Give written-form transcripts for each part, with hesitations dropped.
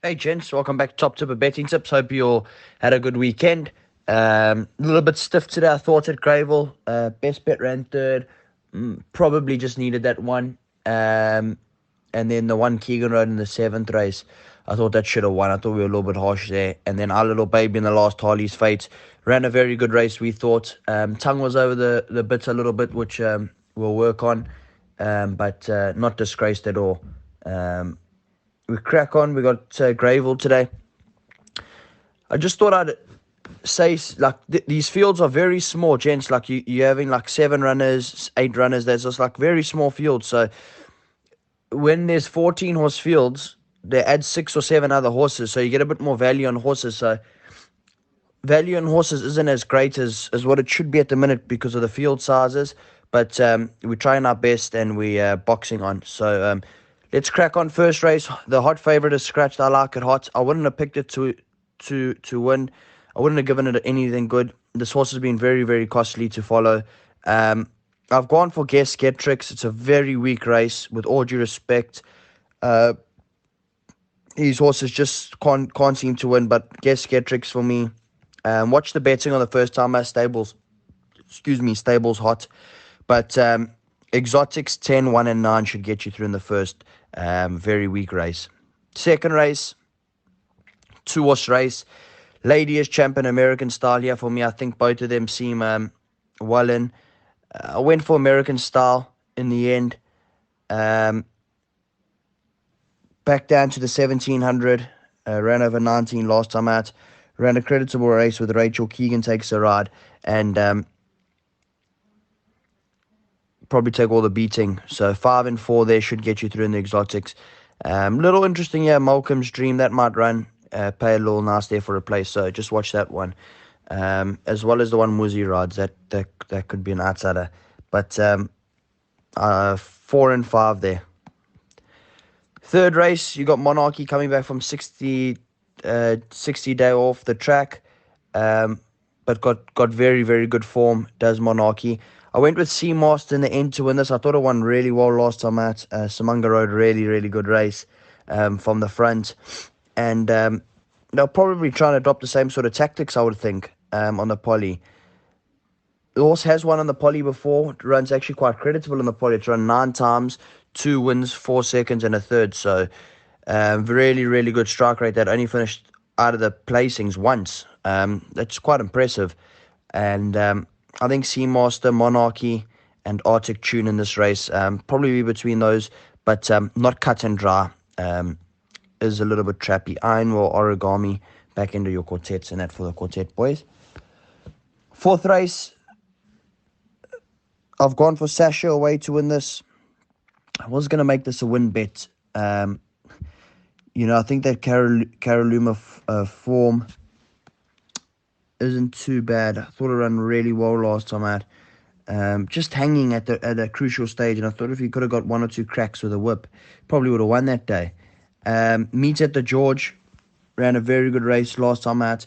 Hey gents, welcome back to Top Tipper Betting Tips. Hope you all had a good weekend. A little bit stiff today, I thought, at Greyville. Best bet ran third. Probably just needed that one. And then the one Keegan rode in the seventh race, I thought that should have won. I thought we were a little bit harsh there. And then our little baby in the last Harley's Fate ran a very good race, we thought. Tongue was over the bits a little bit, which we'll work on, but not disgraced at all. We crack on. We got Greyville today. I just thought I'd say, like, these fields are very small, gents. Like, you're having like 7 runners, 8 runners. There's just like very small fields. So when there's 14 horse fields, they add 6 or 7 other horses. So you get a bit more value on horses. So value on horses isn't as great as what it should be at the minute because of the field sizes. But we're trying our best and we're boxing on. So let's crack on. First race, the hot favorite is Scratched. I like it hot. I wouldn't have picked it to win. I wouldn't have given it anything good. This horse has been very, very costly to follow. I've gone for Guess Get Tricks. It's a very weak race, with all due respect. These horses just can't seem to win, but Guess Get Tricks for me. Watch the betting on the first timer. Stables hot. But Exotics 10, 1 and 9 should get you through in the first. Very weak race. Second race, 2 horse race. Lady is Champion American Style here for me. I think both of them seem well in. I went for American Style in the end. Back down to the 1700. Ran over 19 last time out. Ran a creditable race with Rachel Keegan takes a ride. And probably take all the beating. So 5 and 4 there should get you through in the Exotics. Little interesting here, Malcolm's Dream. That might run. Pay a little nice there for a place. So just watch that one. As well as the one Woozy rides. That could be an outsider. But 4 and 5 there. Third race, you got Monarchy coming back from 60 day off the track. But got very, very good form, does Monarchy. I went with Seamaster in the end to win this. I thought it won really well last time out. Samanga rode really, really good race from the front. And they'll probably try and adopt the same sort of tactics, I would think, on the poly. The horse has won on the poly before. It runs actually quite creditable in the poly. It's run 9 times, 2 wins, 4 seconds, and a third. So really, really good strike rate. That only finished out of the placings once. That's quite impressive. And I think Seamaster, Monarchy, and Arctic Tune in this race. Probably be between those, but not cut and dry. Is a little bit trappy. Ironwell, Origami, back into your quartets, and that for the quartet boys. Fourth race, I've gone for Sasha away to win this. I was going to make this a win bet. I think that Caroluma form isn't too bad. I thought it ran really well last time out. Just hanging at a crucial stage, and I thought if he could have got 1 or 2 cracks with a whip, probably would have won that day. Meets at the George, ran a very good race last time out.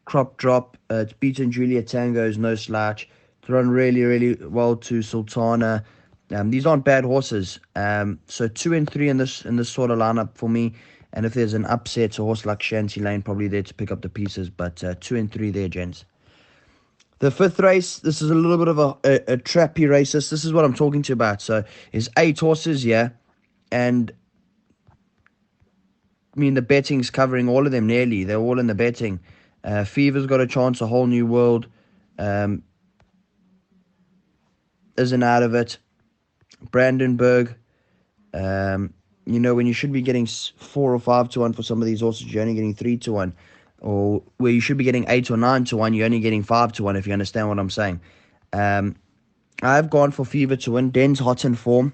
Crop drop, it's beaten Julia Tango's no slouch. It's run really, really well to Sultana. These aren't bad horses. So 2 and 3 in this sort of lineup for me. And if there's an upset, a horse like Shanty Lane probably there to pick up the pieces. But 2 and 3 there, gents. The fifth race, this is a little bit of a trappy race. This is what I'm talking to you about. So there's 8 horses here. And I mean, the betting's covering all of them nearly. They're all in the betting. Fever's got a chance, a whole new world. Isn't out of it. Brandenburg. When you should be getting 4 or 5 to 1 for some of these horses, you're only getting 3 to 1. Or where you should be getting 8 or 9 to 1, you're only getting 5 to 1, if you understand what I'm saying. I've gone for Fever to win. Den's hot in form.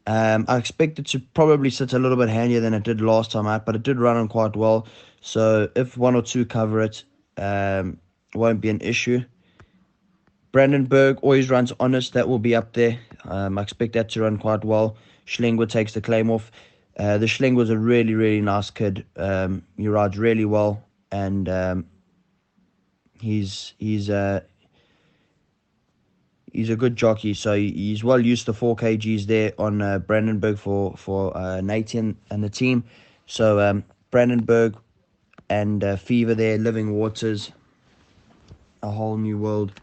I expect it to probably sit a little bit handier than it did last time out, but it did run on quite well. So if 1 or 2 cover it, won't be an issue. Brandenburg always runs honest. That will be up there. I expect that to run quite well. Schlingwood takes the claim off. The Schlingwood's a really, really nice kid. He rides really well, and he's he's a good jockey, so he's well used to 4 kgs there on Brandenburg for Nathan and the team. So Brandenburg and Fever there, Living Waters, a whole new world.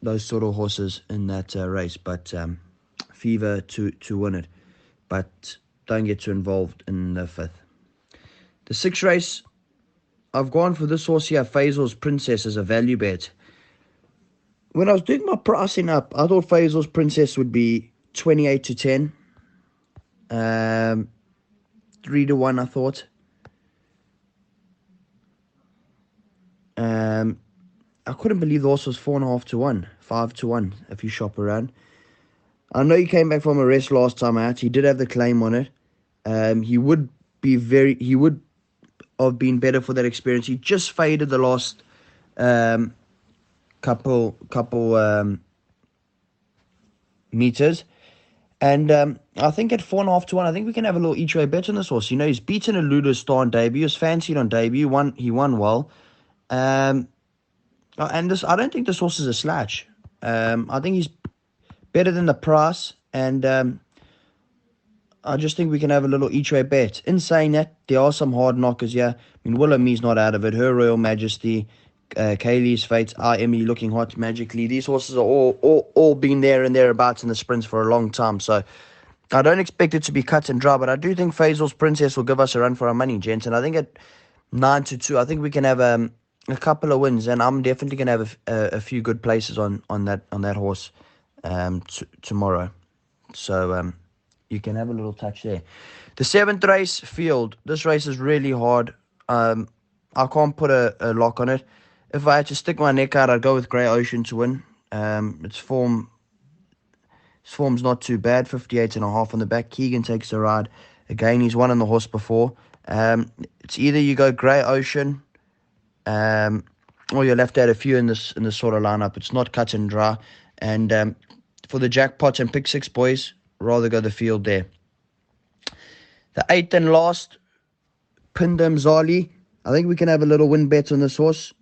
Those sort of horses in that race, but Fever to win it, but don't get too involved in the 5th. The 6th race, I've gone for this horse here, Faisal's Princess, as a value bet. When I was doing my pricing up, I thought Faisal's Princess would be 28 to 10. 3 to 1, I thought. I couldn't believe the horse was 4.5 to 1, 5 to 1 if you shop around. I know he came back from a rest last time out. He did have the claim on it. He would have been better for that experience. He just faded the last couple meters, and I think at 4.5 to 1, I think we can have a little each way bet on this horse. You know, he's beaten Eluda's Star on debut. He was fancied on debut. He won well. And this, I don't think this horse is a slouch. I think he's better than the price, and I just think we can have a little each way bet. In saying that, there are some hard knockers here. I mean, Willowme's not out of it. Her Royal Majesty, Kaylee's Fate, Emily Looking Hot Magically. These horses are all been there and thereabouts in the sprints for a long time. So I don't expect it to be cut and dry, but I do think Faisal's Princess will give us a run for our money, gents. And I think at 9 to 2, I think we can have a couple of wins, and I'm definitely going to have a few good places on that horse tomorrow. So you can have a little touch there. The 7th race, Field. This race is really hard. I can't put a lock on it. If I had to stick my neck out, I'd go with Grey Ocean to win. Its form's not too bad, 58.5 on the back. Keegan takes the ride. Again, he's won on the horse before. It's either you go Grey Ocean, or you're left out a few in this sort of lineup. It's not cut and dry. And for the jackpots and pick 6 boys, rather go the Field there. The 8th and last, Pindam Zali. I think we can have a little win bet on this horse.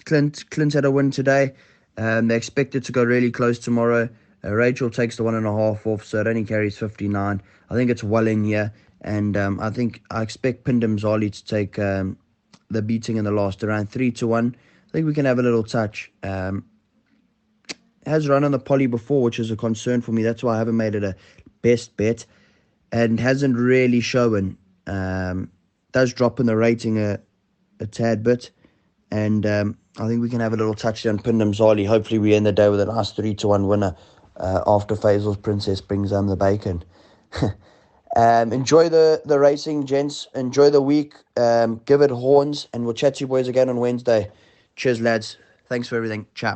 Clint had a win today. They expect it to go really close tomorrow. Rachel takes the 1.5 off, so it only carries 59. I think it's well in here, and I expect Pindam Zali to take the beating in the last, around 3 to 1. I think we can have a little touch. Has run on the poly before, which is a concern for me. That's why I haven't made it a best bet, and hasn't really shown. Does drop in the rating a tad bit, and I think we can have a little touchdown Pindam Zali. Hopefully we end the day with a nice 3 to 1 winner after Faisal's Princess brings home the bacon. Enjoy the racing, gents. Enjoy the week. Give it horns, and we'll chat to you boys again on Wednesday. Cheers, lads. Thanks for everything. Ciao.